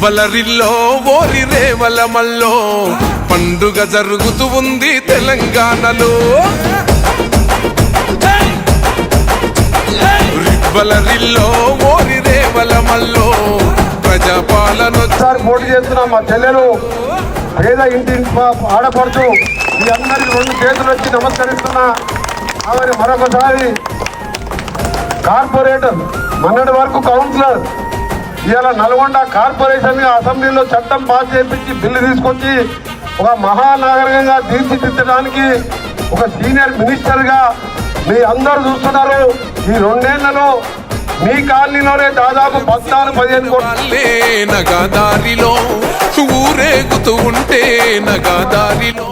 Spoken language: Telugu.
వలరిల్లో ఓరి రేవల మల్లో పండుగ జరుగుతూ ఉంది తెలంగాణలో. వలరిల్లో ఓరి రేవల మల్లో ప్రజాపాలన పోటీ చేస్తున్న మా చెల్లెలు పేద ఇంటి ఆడపడుతూ మీ అందరికి 2 చేతులు వచ్చి నమస్కరిస్తున్నా. ఆమె మరొకసారి కార్పొరేటర్, మొన్నటి వరకు కౌన్సిలర్, ఇవాళ నల్గొండ కార్పొరేషన్ అసెంబ్లీలో చట్టం పాస్ చేయించి బిల్లు తీసుకొచ్చి ఒక మహానగరంగా తీర్చిదిద్దడానికి ఒక సీనియర్ మినిస్టర్గా మీ అందరూ చూస్తున్నారు. ఈ 2 ఏళ్లలో మీ కాలనీలోనే దాదాపు 14-15 కోట్ల నగదారిలో ఊరేగుతూ ఉంటే నగదారిలో